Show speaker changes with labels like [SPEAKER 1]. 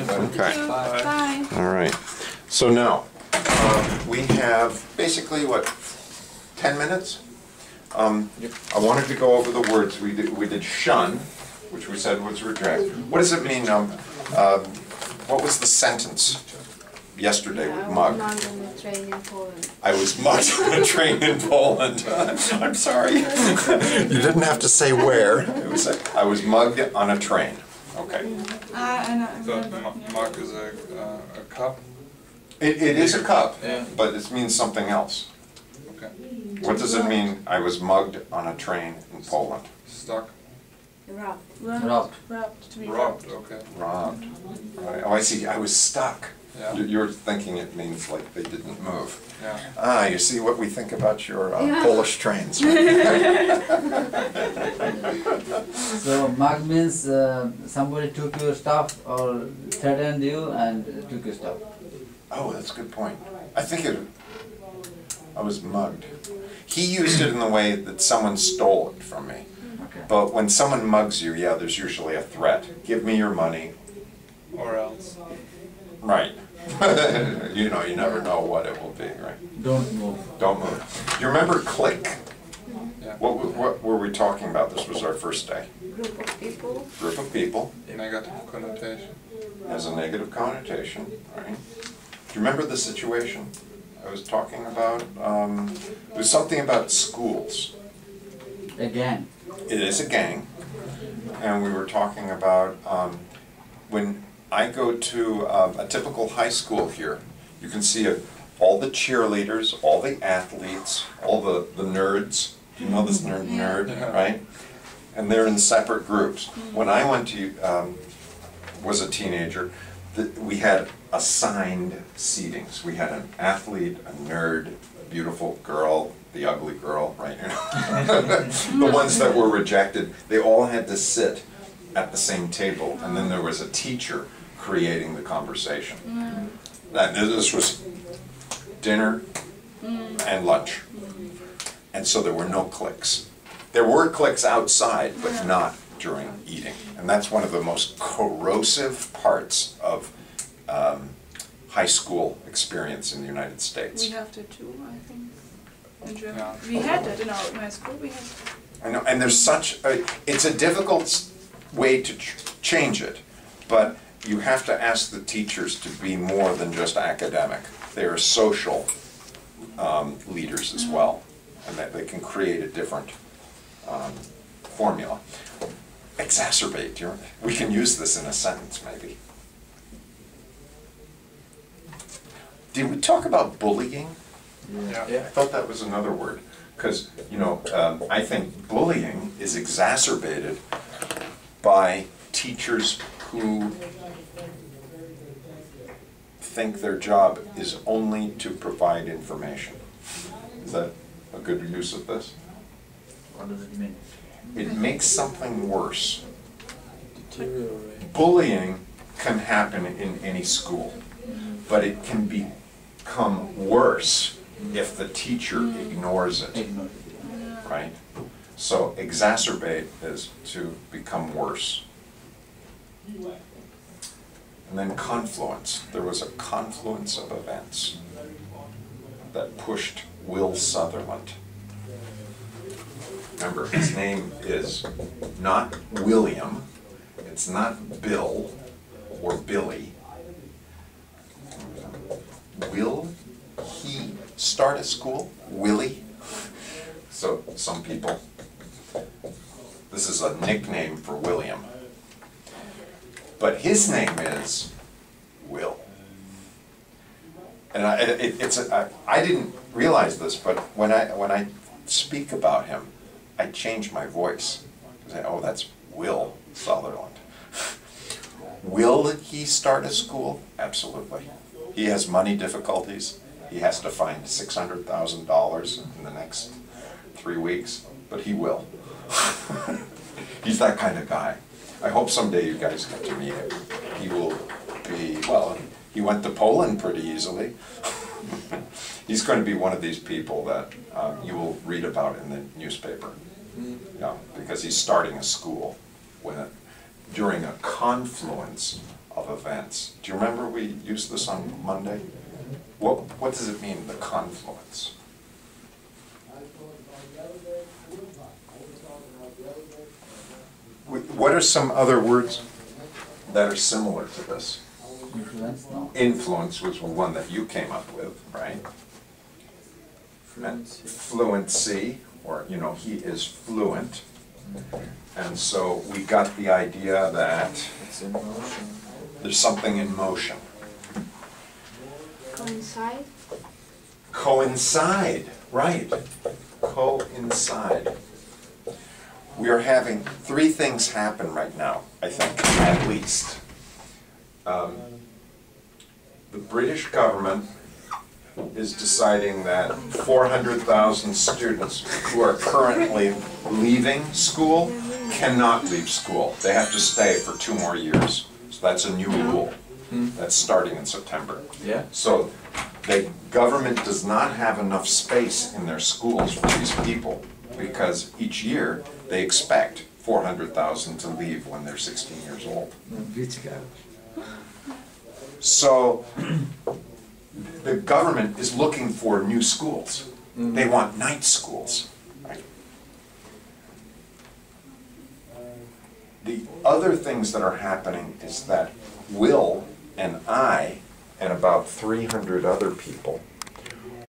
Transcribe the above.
[SPEAKER 1] everybody.
[SPEAKER 2] Okay.
[SPEAKER 3] Bye. Bye.
[SPEAKER 2] All right. So now, we have basically, what, 10 minutes? I wanted to go over the words. We did shun, which we said was reject. What does it mean? What was the sentence yesterday with mug?
[SPEAKER 3] I was mugged on a train in Poland.
[SPEAKER 2] I was mugged on a train in Poland. I'm sorry. You didn't have to say where. It was I was mugged on a train. Okay.
[SPEAKER 1] So mug is a cup?
[SPEAKER 2] It is a cup,
[SPEAKER 1] Yeah.
[SPEAKER 2] but it means something else.
[SPEAKER 1] Okay.
[SPEAKER 2] What does it mean, I was mugged on a train in Poland?
[SPEAKER 1] Stuck?
[SPEAKER 3] Robbed.
[SPEAKER 4] Robbed.
[SPEAKER 3] Robbed. To be
[SPEAKER 1] Robbed, okay.
[SPEAKER 2] Robbed. Oh, I see, I was stuck.
[SPEAKER 1] Yeah.
[SPEAKER 2] You're thinking it means like they didn't move.
[SPEAKER 1] Yeah.
[SPEAKER 2] Ah, you see what we think about your
[SPEAKER 3] Yeah.
[SPEAKER 2] Polish trains.
[SPEAKER 4] So mug means somebody took your stuff or threatened you and took your stuff.
[SPEAKER 2] Oh, that's a good point. I think I was mugged. He used it in the way that someone stole it from me.
[SPEAKER 4] Okay.
[SPEAKER 2] But when someone mugs you, yeah, there's usually a threat. Give me your money.
[SPEAKER 1] Or else.
[SPEAKER 2] Right. You know, you never know what it will be, right?
[SPEAKER 4] Don't move.
[SPEAKER 2] Don't move. You remember click?
[SPEAKER 1] Yeah.
[SPEAKER 2] What were we talking about? This was our first day.
[SPEAKER 3] Group of people.
[SPEAKER 2] Group of people
[SPEAKER 1] Negative connotation.
[SPEAKER 2] has a negative connotation, right? Do you remember the situation I was talking about? It was something about schools.
[SPEAKER 4] A gang.
[SPEAKER 2] It is a gang, and we were talking about when I go to a typical high school here, you can see all the cheerleaders, all the athletes, all the nerds. You know this nerd, right? And they're in separate groups. When I went to, was a teenager, we had assigned seatings. We had an athlete, a nerd, a beautiful girl, the ugly girl, right? The ones that were rejected, they all had to sit at the same table, and then there was a teacher creating the conversation. This was dinner and lunch, and so there were no cliques. There were cliques outside, but not during eating, and that's one of the most corrosive parts of high school experience in the United States.
[SPEAKER 5] We have that too, I think, in Germany.
[SPEAKER 1] Yeah.
[SPEAKER 5] We had that in my school. We had.
[SPEAKER 2] I know, and there's such it's a difficult way to change it, but you have to ask the teachers to be more than just academic. They are social leaders as well, and that they can create a different formula. Exacerbate, we can use this in a sentence maybe. Did we talk about bullying?
[SPEAKER 1] Yeah.
[SPEAKER 2] I thought that was another word, because, you know, I think bullying is exacerbated by teachers who think their job is only to provide information. Is that a good use of this?
[SPEAKER 4] What does it mean?
[SPEAKER 2] It makes something worse. Bullying can happen in any school, but it can become worse if the teacher ignores it,
[SPEAKER 4] Ignore.
[SPEAKER 2] right? So exacerbate is to become worse. And then confluence. There was a confluence of events that pushed Will Sutherland. Remember, his name is not William, it's not Bill or Billy. Will he start a school? Willie? So some people, this is a nickname for William. But his name is Will. And I didn't realize this, but when I speak about him, I change my voice. I say, oh, that's Will Sutherland. Will he start a school? Absolutely. He has money difficulties. He has to find $600,000 in the next 3 weeks, but he will. He's that kind of guy. I hope someday you guys get to meet him. He will be, well, he went to Poland pretty easily. He's going to be one of these people that you will read about in the newspaper. Yeah, because he's starting a school during a confluence of events. Do you remember we used this on Monday? What does it mean, the confluence? What are some other words that are similar to this?
[SPEAKER 4] Influence? No.
[SPEAKER 2] Influence was one that you came up with, right? And fluency, or, you know, he is fluent. And so we got the idea that
[SPEAKER 6] It's in motion.
[SPEAKER 2] there's something in motion.
[SPEAKER 3] Coincide.
[SPEAKER 2] Coincide, right. Coincide. We are having three things happen right now, I think, at least. The British government is deciding that 400,000 students who are currently leaving school cannot leave school. They have to stay for 2 more years. So that's a new rule. That's starting in September.
[SPEAKER 6] Yeah.
[SPEAKER 2] So the government does not have enough space in their schools for these people because each year they expect 400,000 to leave when they're 16 years old.
[SPEAKER 4] Which guy?
[SPEAKER 2] So the government is looking for new schools. They want night schools. Right? The other things that are happening is that Will and I and about 300 other people